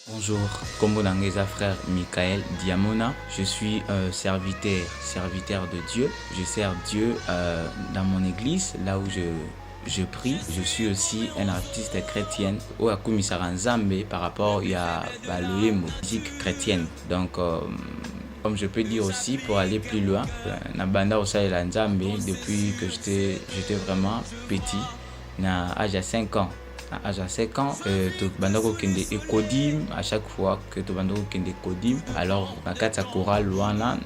Bonjour, Kombo Nangeza frère Michael Diamona. Je suis serviteur de Dieu. Je sers Dieu dans mon église, là où je prie. Je suis aussi un artiste chrétien au Akumisara Nzambe par rapport à la musique chrétienne. Donc, comme je peux dire aussi, pour aller plus loin, na banda osalela Nzambe depuis que j'étais vraiment petit, na âge à 5 ans. À âge à 5 ans, tobandako kende ekodim à chaque fois que tobandako kende kodim. Alors na kati ya chorale wana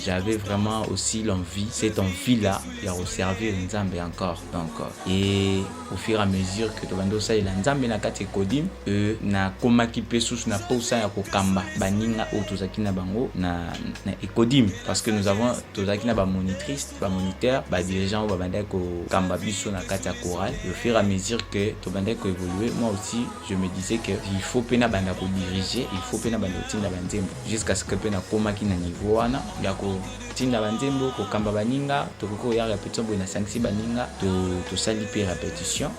j'avais vraiment aussi cette envie là de servir Nzambe encore. Donc et au fur et à mesure que tobandako ça ila Nzambe na kati kodim na komaki pesus na posa ya kokamba baninga o tozaki na bango na ekodim parce que nous avons tozaki na ba monitrice, ba moniteur, ba dirigeant ba bandako kamba biso na kati ya chorale. Au fur et à mesure que tobandako évoluer, moi aussi je me disais que il faut pena banda ko diriger, il faut pena banda tinda banzembo jusqu'à ce que pena koma ki na niveau wana ya ko tinda banzembo ko kamba baninga to ko ya répétition bo na 5 baninga to sali pe répétition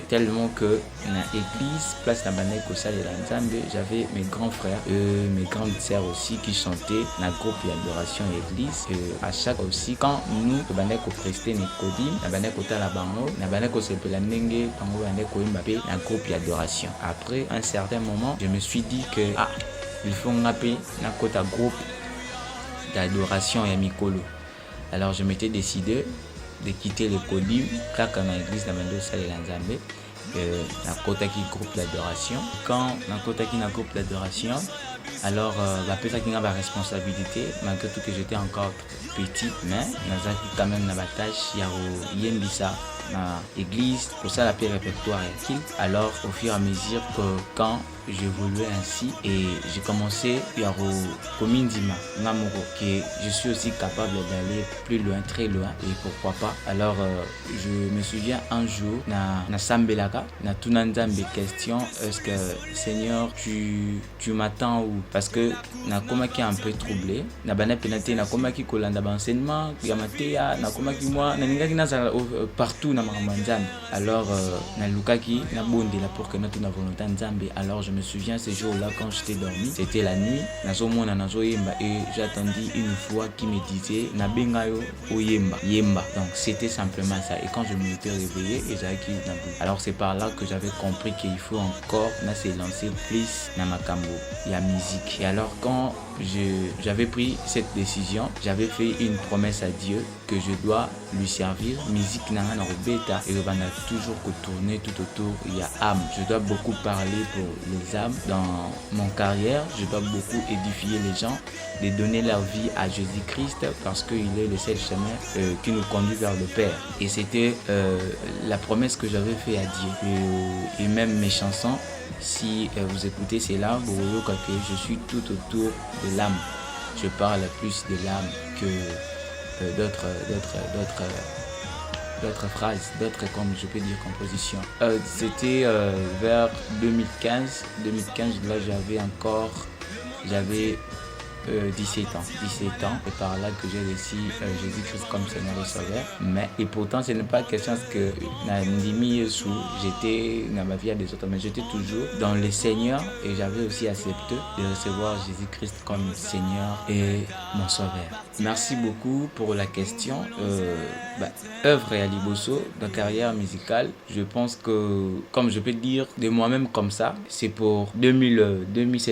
tellement que na église place na banda ko sali la Nzambe, j'avais mes grands frères mes grandes sœurs aussi qui chantaient na groupe d'adoration église à chaque aussi quand nous to banda ko prester ne kodi na banda ko tala bango na banda ko sepela ndenge bango banda ko un groupe d'adoration. Après un certain moment, je me suis dit que il faut rappeler un groupe d'adoration et Mikolo. Alors je m'étais décidé de quitter le Kodim, car quand l'église de Mando Salé Lanzambe, na kotaki groupe d'adoration. Quand na kotaki na groupe d'adoration, alors peut-être qu'il y a la responsabilité, malgré tout que j'étais encore petit, mais nazaki quand même na batache ya yembisa na église pour ça la paix répertoire et alors au fur et à mesure que quand j'évoluais ainsi et j'ai commencé à Komindima Namuro que je suis aussi capable d'aller plus loin, très loin et pourquoi pas. Alors je me souviens un jour na Sambelaka na Tunanzambe question est-ce que Seigneur tu m'attends ou parce que na komaki un peu troublé na bana penate na komaki kolanda ba enseignement ya matea na komaki moi na ningaki na partout na mamanzambe alors na lukaki na bondela pour que notre volonté nzambe. Alors je me souviens ce jour-là quand j'étais dormi, c'était la nuit, nazomona nazoyemba et j'attendis une voix qui me disait na bengayo oyemba yemba. Donc c'était simplement ça et quand je me suis réveillé et j'avais alors c'est par là que j'avais compris qu'il faut encore na se lancer plus na makambo ya musique. Et alors quand j'avais pris cette décision, j'avais fait une promesse à Dieu que je dois lui servir musique nanga na robeta et on a toujours tourner tout autour il y a âme. Je dois beaucoup parler pour les âmes dans mon carrière, je dois beaucoup édifier les gens, de donner leur vie à Jésus-Christ parce qu'il est le seul chemin qui nous conduit vers le Père. Et c'était la promesse que j'avais fait à Dieu et même mes chansons. Si vous écoutez cela, vous voyez que je suis tout autour de l'âme. Je parle plus de l'âme que d'autres phrases, d'autres comme je peux dire compositions. C'était vers 2015, là j'avais 17 ans et par là que j'ai reçu Jésus-Christ comme Seigneur et Sauveur. Mais et pourtant ce n'est pas quelque chose que j'étais dans ma vie à des autres, mais j'étais toujours dans le Seigneur et j'avais aussi accepté de recevoir Jésus-Christ comme Seigneur et mon Sauveur. Merci beaucoup pour la question. Œuvre et Aliboso dans carrière musicale, je pense que comme je peux dire de moi-même comme ça, c'est pour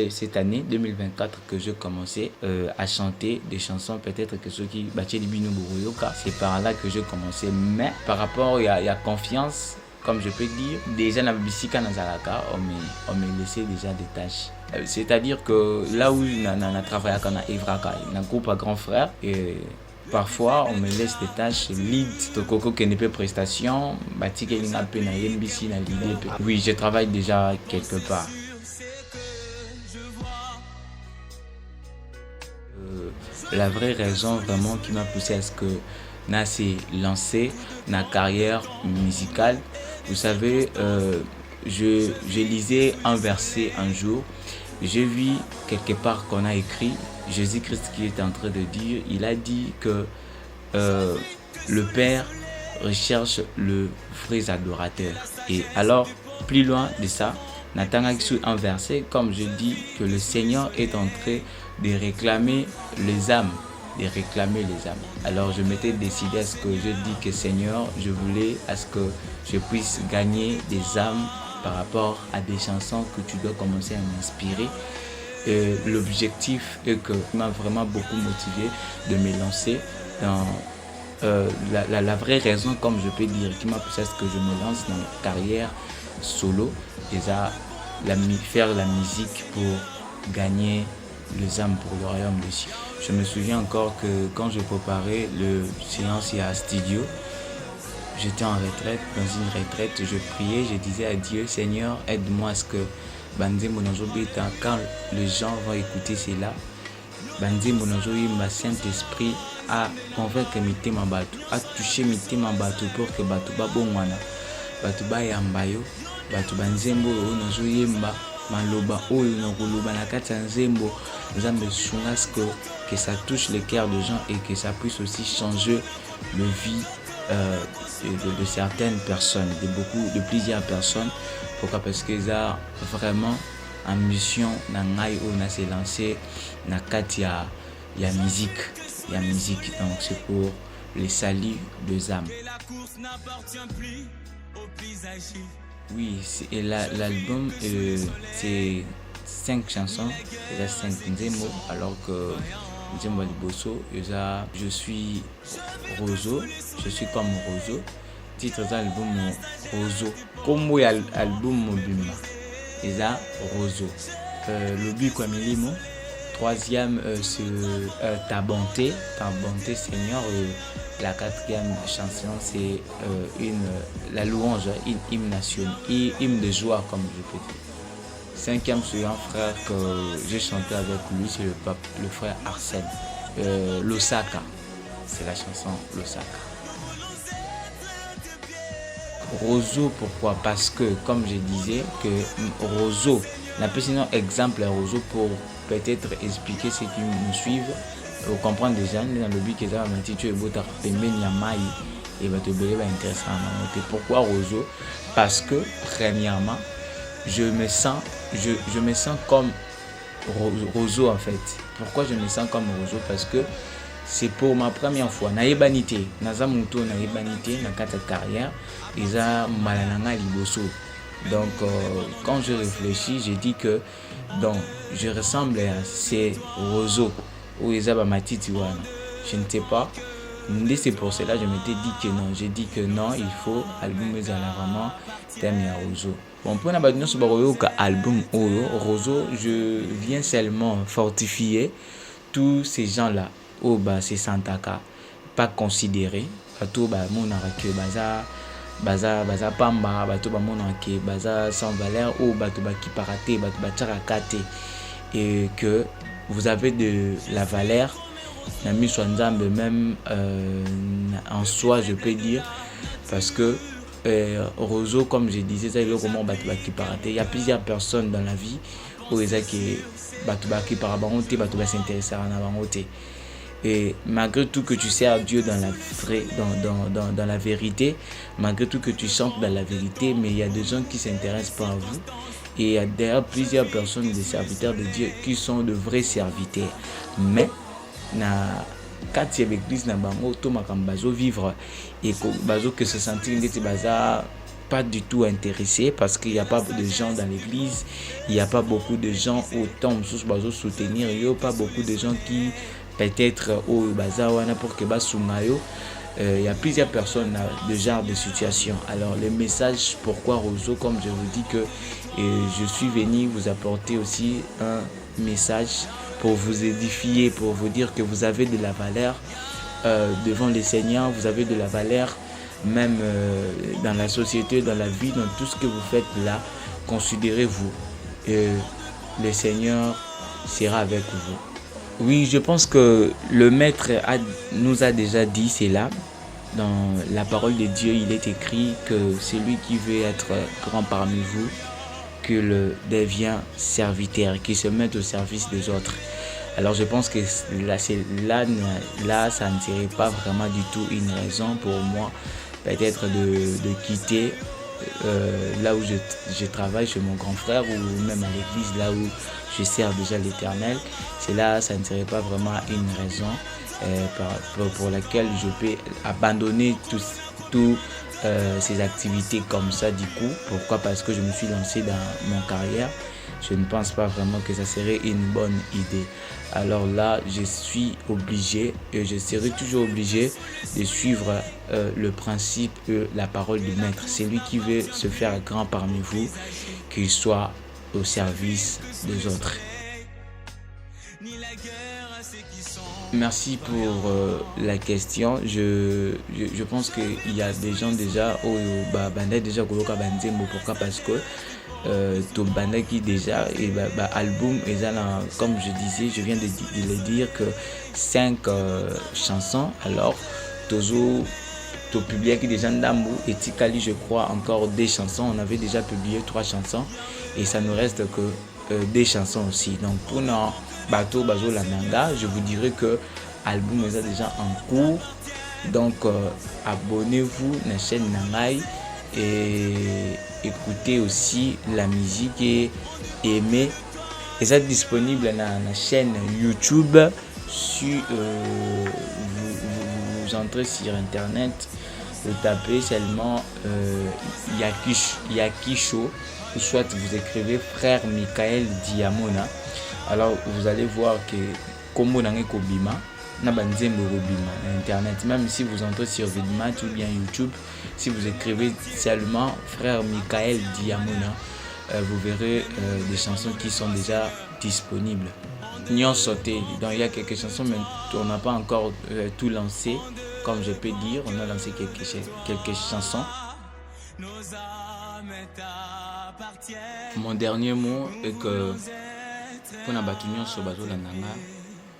cette année 2024 que je commençais à chanter des chansons peut-être que ceux qui battaient les bino buruyoka, c'est par là que je commençais. Mais par rapport à confiance, comme je peux dire, déjà na bisika na zalaka on me laissait déjà des tâches. C'est-à-dire que là où na travaillé na Evraka, na groupe à grand frère et parfois on me laisse des tâches lead tokoko kenepe prestation batike linga pe na MBC na lead. Oui, je travaille déjà quelque part. La vraie raison vraiment qui m'a poussé à ce que na s'est lancé na carrière musicale, vous savez, je lisais un verset un jour, j'ai vu quelque part qu'on a écrit Jésus-Christ qui est en train de dire, il a dit que le Père recherche le vrai adorateur. Et alors plus loin de ça, Natanga sur un verset, comme je dis, que le Seigneur est en train de réclamer les âmes. Alors je m'étais décidé à ce que je dis que Seigneur, je voulais à ce que je puisse gagner des âmes par rapport à des chansons que tu dois commencer à m'inspirer. L'objectif est que m'a vraiment beaucoup motivé de me lancer dans la vraie raison, comme je peux dire, qui m'a poussé à ce que je me lance dans une carrière solo, déjà faire la musique pour gagner les âmes pour le royaume de Dieu. Je me souviens encore que quand je préparais le séance à studio, j'étais en retraite, dans une retraite, je priais, je disais à Dieu, Seigneur, aide-moi à ce que quand les gens vont écouter cela, ma Saint-Esprit a convaincre mitema batu, a touché mitema batu pour que batu babongwana, batu bayamba yo, batu banzembo oyo nazoyemba, maloba oyo nakoloba na kati ya nzembo, nzambe sunga que ça touche les cœurs de gens et que ça puisse aussi changer le vie de certaines personnes, de plusieurs personnes. Pourquoi? Parce que ça vraiment en mission na ngai on a s'est lancé na kati ya musique, donc c'est pour les saluts des âmes. Oui, l'album c'est 5 chansons, il y a 5 nzembo, alors que nzembo liboso, je suis Roseau, je suis comme Roseau. Titre de l'album Roseau. Comme l'album Mobima. C'est ça, Roseau. Le but comme Milimo. Troisième, c'est Ta bonté Seigneur. La quatrième chanson, c'est la louange, une hymne national, hymne de joie, comme je peux dire. Cinquième, c'est un frère que j'ai chanté avec lui, c'est le frère Arsène. Losaka. C'est la chanson Losaka. Roseau, pourquoi? Parce que, comme je disais, que Roseau, n'a pas sinon exemple à Roseau pour peut-être expliquer ceux qui nous suivent, pour comprendre déjà, dans le but que ça va mettre, tu es beau, tu as payé Niamai, et va te bénéficier intéressant. Pourquoi Roseau? Parce que, premièrement, je me sens comme Roseau en fait. Pourquoi je me sens comme Roseau? Parce que c'est pour ma première fois. Naïbanité, nazamuto naïbanité, na kata carrière, isa malananga liboso. Donc quand je réfléchis, j'ai dit que donc je ressemble à ces roseaux ou isa ba matiti wana. Je ne sais pas. C'est pour cela que je m'étais dit que non. J'ai dit que non, il faut album vraiment thème à roseau. Bon, pour la base de album roseau, je viens seulement fortifier tous ces gens-là. Oh bah c'est Santaka pas considéré bato ba monaka que baza pamba bato ba monaka baza sans valeur ou bato ba qui paraté bato ba tcharakate et que vous avez de la valeur na miso nzambe même en soi je peux dire parce que Roseau comme je disais ça il comment bato ba qui paraté il y a plusieurs personnes dans la vie où ils a que bato ba qui parabanté bato ba s'intéresser à na bangoté. Et malgré tout que tu sers Dieu dans la vérité, malgré tout que tu chantes dans la vérité, mais il y a des gens qui s'intéressent pas à vous. Et il y a d'ailleurs plusieurs personnes, des serviteurs de Dieu, qui sont de vrais serviteurs. Mais, quand il y a l'église, tout le vivre et que se sentir pas du tout intéressé parce qu'il n'y a pas de gens dans l'église, il n'y a pas beaucoup de gens autant soutenir, il n'y a pas beaucoup de gens qui peut-être au bazawana pour que basumayo il y a plusieurs personnes de genre de situation. Alors le message pourquoi Roseau, comme je vous dis que je suis venu vous apporter aussi un message pour vous édifier, pour vous dire que vous avez de la valeur devant les seigneurs, vous avez de la valeur même dans la société, dans la vie, dans tout ce que vous faites là, considérez-vous et le Seigneur sera avec vous. Oui, je pense que le maître nous a déjà dit cela. Dans la parole de Dieu, il est écrit que celui qui veut être grand parmi vous, que le devient serviteur, qui se met au service des autres. Alors je pense que là, ça ne serait pas vraiment du tout une raison pour moi peut-être de quitter là où je travaille chez mon grand frère ou même à l'église là où je sers déjà l'Éternel. Cela, ça ne serait pas vraiment une raison pour laquelle je peux abandonner tout ces activités comme ça du coup. Pourquoi? Parce que je me suis lancé dans mon carrière. Je ne pense pas vraiment que ça serait une bonne idée. Alors là, je suis obligé et je serai toujours obligé de suivre le principe de la parole du maître. C'est lui qui veut se faire grand parmi vous, qu'il soit au service des autres. Merci pour la question. Je pense qu'il y a des gens déjà au banda déjà koloka banzembo. Pourquoi? Parce que to banda qui déjà et album et comme je disais, je viens de le dire que 5 chansons. Alors tozo to publié qui déjà ndambo et Tikali, je crois encore des chansons. On avait déjà publié 3 chansons et ça ne reste que des chansons aussi. Donc pour nous Bateau Bazo Lananga, je vous dirais que l'album est déjà en cours. Donc abonnez-vous à la chaîne Nangai et écoutez aussi la musique et aimez. Et c'est disponible dans la chaîne YouTube. Si vous entrez sur internet, vous tapez seulement Yakisho, ou soit vous écrivez Frère Michael Diamona. Alors vous allez voir que Kombo Nange Kobima na banzembo Kobima na internet. Même si vous entrez sur Vidmat ou bien YouTube, si vous écrivez seulement Frère Michael Diamona, vous verrez des chansons qui sont déjà disponibles. Nyon sauté, donc il y a quelques chansons, mais on n'a pas encore tout lancé, comme je peux dire. On a lancé quelques chansons. Mon dernier mot est que pour na batu nyonso bazolanda nga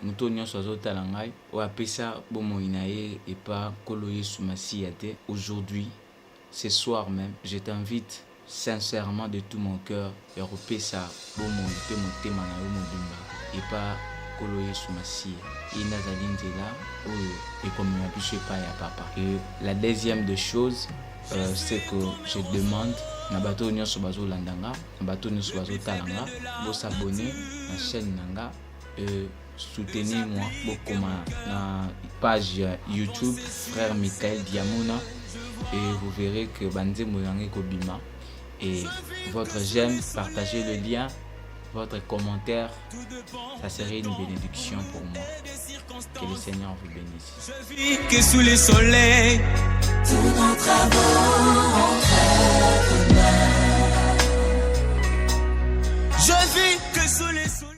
moto nyonso azotala ngai oyo apesa bomoi na ye epa nkolo Yesu Masiya te. Aujourd'hui, ce soir même, je t'invite sincèrement de tout mon cœur ya kopesa bomoi mpe motema na yo mobimba epa nkolo Yesu Masiya ye nde azali nzela oyo ekomema biso epai ya papa. Et la deuxième des choses, c'est que je demande na bato nyonso bazolanda nga, na bato nyonso bazotala nga, bosabone na chaîne nanga, soutenez-moi, bokoma na page YouTube Frère Michael Diamona et vous verrez que banzembo nange kobima. Et votre j'aime, partagez le lien, votre commentaire, ça serait une bénédiction pour moi. Que le Seigneur vous bénisse. Je vis que sous les soleils, tous nos travaux entre tes mains. je vis que sous les soleils.